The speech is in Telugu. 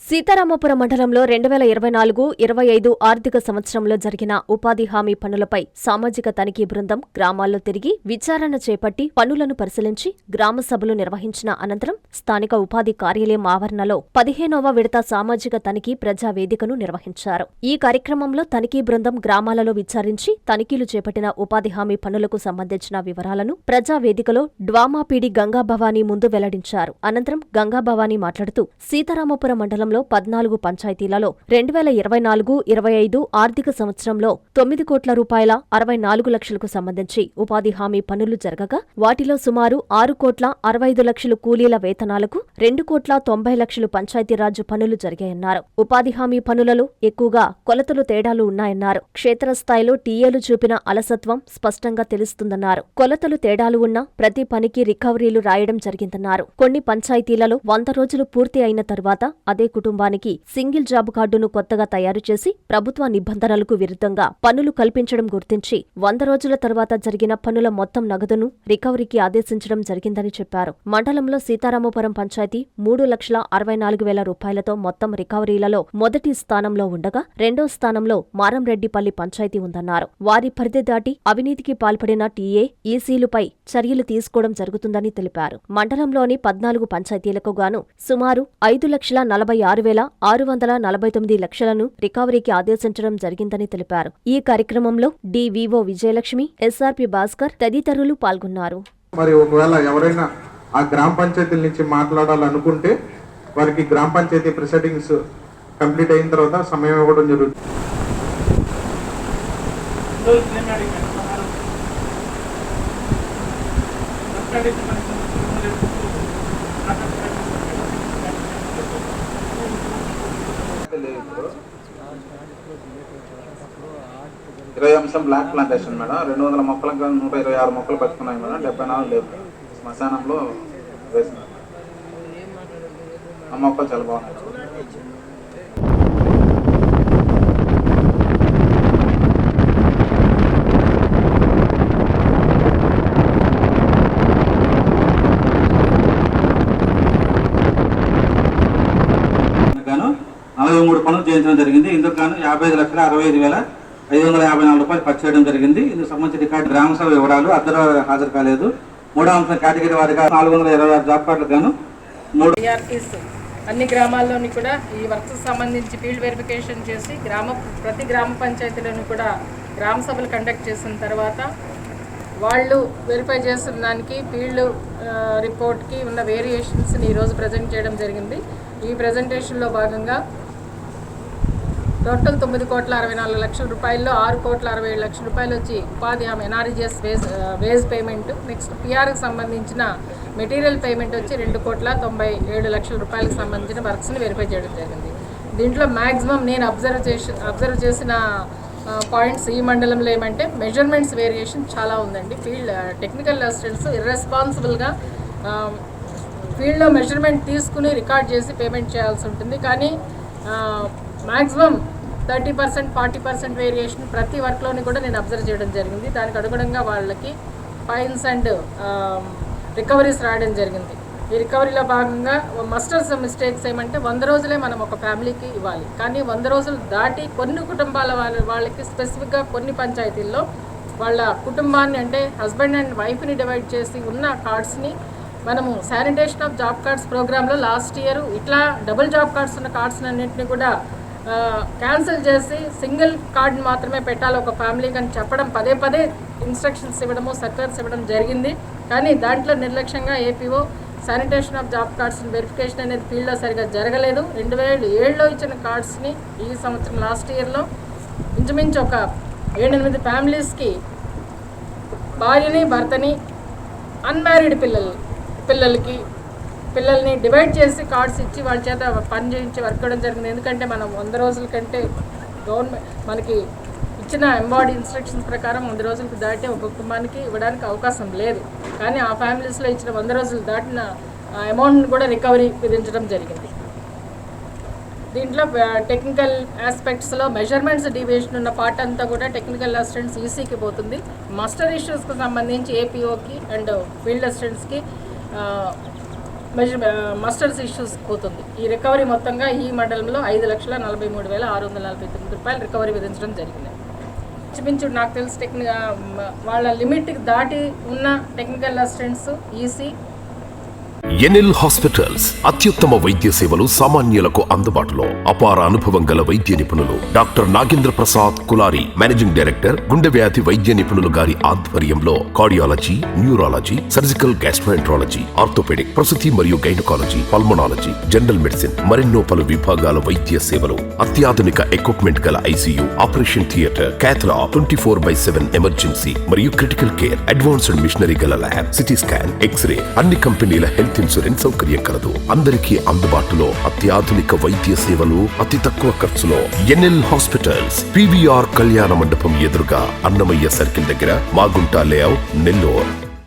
సీతారామపురం మండలంలో 2024-25 ఆర్థిక సంవత్సరంలో జరిగిన ఉపాధి హామీ పనులపై సామాజిక తనిఖీ బృందం గ్రామాల్లో తిరిగి విచారణ చేపట్టి పనులను పరిశీలించి గ్రామ సభలు నిర్వహించిన అనంతరం స్థానిక ఉపాధి కార్యాలయం ఆవరణలో 15వ విడత సామాజిక తనిఖీ ప్రజావేదికను నిర్వహించారు. ఈ కార్యక్రమంలో తనిఖీ బృందం గ్రామాలలో విచారించి తనిఖీలు చేపట్టిన ఉపాధి హామీ పనులకు సంబంధించిన వివరాలను ప్రజావేదికలో డ్వామాపీడి గంగాభవానీ ముందు వెల్లడించారు. అనంతరం గంగాభవానీ మాట్లాడుతూ సీతారామపురం మండలంలో 14 పంచాయతీలలో 2024-25 ఆర్థిక సంవత్సరంలో 9 కోట్ల రూపాయల 64 లక్షలకు సంబంధించి ఉపాధి హామీ పనులు జరగగా వాటిలో సుమారు 6 కోట్ల 65 లక్షలు కూలీల వేతనాలకు 2 కోట్ల 90 లక్షలు పంచాయతీరాజ్ పనులు జరిగాయన్నారు. ఉపాధి హామీ పనులలో ఎక్కువగా కొలతలు తేడాలు ఉన్నాయన్నారు. క్షేత్రస్థాయిలో టీఏలు చూపిన అలసత్వం స్పష్టంగా తెలుస్తుందన్నారు. కొలతలు తేడాలు ఉన్న ప్రతి పనికి రికవరీలు రాయడం జరిగిందన్నారు. కొన్ని పంచాయతీలలో 100 రోజులు పూర్తి అయిన తరువాత అదే కుటుంబానికి సింగిల్ జాబ్ కార్డును కొత్తగా తయారు చేసి ప్రభుత్వ నిబంధనలకు విరుద్ధంగా పనులు కల్పించడం గుర్తించి 100 రోజుల తర్వాత జరిగిన పనుల మొత్తం నగదును రికవరీకి ఆదేశించడం జరిగిందని చెప్పారు. మండలంలో సీతారామపురం పంచాయతీ 3,64,000 రూపాయలతో మొత్తం రికవరీలలో మొదటి స్థానంలో ఉండగా రెండో స్థానంలో మారంరెడ్డిపల్లి పంచాయతీ ఉందన్నారు. వారి పరిధి దాటి అవినీతికి పాల్పడిన టీఏ, ఈసీలుపై చర్యలు తీసుకోవడం జరుగుతుందని తెలిపారు. మండలంలోని 14 పంచాయతీలకు గాను సుమారు 5,46,649 లక్షలను రికవరీకి ఆదేశించడం జరిగిందని తెలిపారు. ఈ కార్యక్రమంలో డివిఓ విజయలక్ష్మి, ఎస్ఆర్పి భాస్కర్ తదితరులు పాల్గొన్నారు. మరి ఒకవేళ ఎవరైనా ఆ గ్రామ పంచాయతీల నుంచి మాట్లాడాలనుకుంటే వారికి గ్రామ పంచాయతీ ప్రొసీడింగ్స్ కంప్లీట్ అయిన తర్వాత సమయం ఇవ్వడం జరుగుతుంది. ఇరవై అంశం బ్లాక్ ప్లాంటేషన్ మేడం. 200 మొక్కలకు 126 మొక్కలు బతుకున్నాయి మేడం. 74 లేవు. శ్మశానంలో వేసినారు. ఆ మొక్కలు చాలా బాగున్నాయి. గాను 43 పనులు చేయించడం జరిగింది. ఇందుకు గాను 55,65,554 రూపాయలు ఖర్చు చేయడం జరిగింది. ఇందుకు సంబంధించిన రికార్డు గ్రామ సభ వివరాలు అద్దరు హాజరు కాలేదు. 3వ అంశం కేటగిరీ వారిగా 426 జాబ్ కార్డులు గాను అన్ని గ్రామాల్లోని కూడా ఈ వర్క్స్ సంబంధించి ఫీల్డ్ వెరిఫికేషన్ చేసి ప్రతి గ్రామ పంచాయతీలోని కూడా గ్రామ సభలు కండక్ట్ చేసిన తర్వాత వాళ్ళు వెరిఫై చేసిన దానికి ఫీల్డ్ రిపోర్ట్కి ఉన్న వేరియేషన్స్ని ఈరోజు ప్రజెంట్ చేయడం జరిగింది. ఈ ప్రజెంటేషన్లో భాగంగా టోటల్ 9,64 లక్షల రూపాయల్లో 6,67 లక్షల రూపాయలు వచ్చి ఉపాధి హామీ ఎన్ఆర్ఈజీఎస్ వేజ్ పేమెంట్, నెక్స్ట్ పిఆర్కి సంబంధించిన మెటీరియల్ పేమెంట్ వచ్చి 2,97 లక్షల రూపాయలకు సంబంధించిన వర్క్స్ని వెరిఫై చేయడం జరిగింది. దీంట్లో మ్యాక్సిమం నేను అబ్జర్వ్ చేసిన పాయింట్స్ ఈ మండలంలో ఏమంటే మెజర్మెంట్స్ వేరియేషన్ చాలా ఉందండి. ఫీల్డ్ టెక్నికల్ అసిస్టెంట్స్ ఇర్రెస్పాన్సిబుల్గా ఫీల్డ్లో మెజర్మెంట్ తీసుకుని రికార్డ్ చేసి పేమెంట్ చేయాల్సి ఉంటుంది. కానీ మ్యాక్సిమం 30%, 40% వేరియేషన్ ప్రతి వర్క్లోని కూడా నేను అబ్జర్వ్ చేయడం జరిగింది. దానికి అనుగుణంగా వాళ్ళకి ఫైన్స్ అండ్ రికవరీస్ రాయడం జరిగింది. ఈ రికవరీలో భాగంగా మస్టర్స్ మిస్టేక్స్ ఏమంటే 100 రోజులే మనం ఒక ఫ్యామిలీకి ఇవ్వాలి. కానీ 100 రోజులు దాటి కొన్ని కుటుంబాల వాళ్ళకి స్పెసిఫిక్గా కొన్ని పంచాయతీల్లో వాళ్ళ కుటుంబాన్ని అంటే హస్బెండ్ అండ్ వైఫ్ని డివైడ్ చేసి ఉన్న కార్డ్స్ని మనము శానిటేషన్ ఆఫ్ జాబ్ కార్డ్స్ ప్రోగ్రాంలో లాస్ట్ ఇయర్ ఇట్లా డబుల్ జాబ్ కార్డ్స్ ఉన్న కార్డ్స్ అన్నింటినీ కూడా క్యాన్సిల్ చేసి సింగిల్ కార్డుని మాత్రమే పెట్టాలి ఒక ఫ్యామిలీకి అని చెప్పడం, పదే పదే ఇన్స్ట్రక్షన్స్ ఇవ్వడము, సర్క్యులర్స్ ఇవ్వడం జరిగింది. కానీ దాంట్లో నిర్లక్ష్యంగా APO sanitation of job cards verification అనేది ఫీల్డ్లో సరిగా జరగలేదు. 2007లో ఇచ్చిన కార్డ్స్ని ఈ సంవత్సరం లాస్ట్ ఇయర్లో ఇంచుమించు ఒక 7-8 ఫ్యామిలీస్కి భార్యని, భర్తని, అన్మ్యారీడ్ పిల్లల్ని డివైడ్ చేసి కార్డ్స్ ఇచ్చి వాళ్ళ చేత పని చేయించి వర్క్ చేయడం జరిగింది. ఎందుకంటే మనం 100 రోజుల కంటే గవర్నమెంట్ మనకి ఇచ్చిన ఎంబాడీ ఇన్స్ట్రక్షన్స్ ప్రకారం 100 రోజులకు దాటి ఒక కుటుంబానికి ఇవ్వడానికి అవకాశం లేదు. కానీ ఆ ఫ్యామిలీస్లో ఇచ్చిన 100 రోజులు దాటిన అమౌంట్ని కూడా రికవరీ విధించడం జరిగింది. దీంట్లో టెక్నికల్ ఆస్పెక్ట్స్లో మెజర్మెంట్స్ డివియేషన్ ఉన్న పార్ట్ అంతా కూడా టెక్నికల్ అసిస్టెంట్స్ ఈసీకి పోతుంది. మాస్టర్ ఇష్యూస్కి సంబంధించి ఏపీఓకి అండ్ ఫీల్డ్ అసిస్టెంట్స్కి మస్టర్స్ ఇష్యూస్ పోతుంది. ఈ రికవరీ మొత్తంగా ఈ మండలంలో 5,43,649 రూపాయలు రికవరీ విధించడం జరిగింది. ఇంచుమించు నాకు తెలిసి వాళ్ళ లిమిట్కి దాటి ఉన్న technical assistants, EC, NL hospitals అత్యుత్తమ వైద్య సేవలు సామాన్యులకు అందుబాటులో. అపార అనుభవం గల వైద్య నిపుణులు doctor Nagendra Prasad Kulari, managing director, గుండె వ్యాధి వైద్య నిపుణులు గారి ఆధ్వర్యంలో cardiology, neurology, surgical gastroenterology, orthopaedic, ప్రసూతి మరియు గైనకాలజీ, పల్మనాలజీ, జనరల్ మెడిసిన్ మరెన్నో పలు విభాగాల వైద్య సేవలు. అత్యాధునిక ఎక్విప్మెంట్ గల ICU, operation theatre, cath lab, 24/7 emergency మరియు క్రిటికల్ కేర్, అడ్వాన్స్డ్ మిషనరీ గల ల్యాబ్, సిటీ స్కాన్, ఎక్స్రే, అన్ని కంపెనీల హెల్త్ ఇన్సూరెన్స్ సౌకర్యం కలదు. అందరికీ అందుబాటులో అత్యాధునిక వైద్య సేవలు అతి తక్కువ ఖర్చులో. ఎన్ఎల్ హాస్పిటల్స్, పివిఆర్ కళ్యాణ మండపం ఎదురుగా, అన్నమయ్య సర్కిల్ దగ్గర, మాగుంట లేఅవుట్, నెల్లూరు.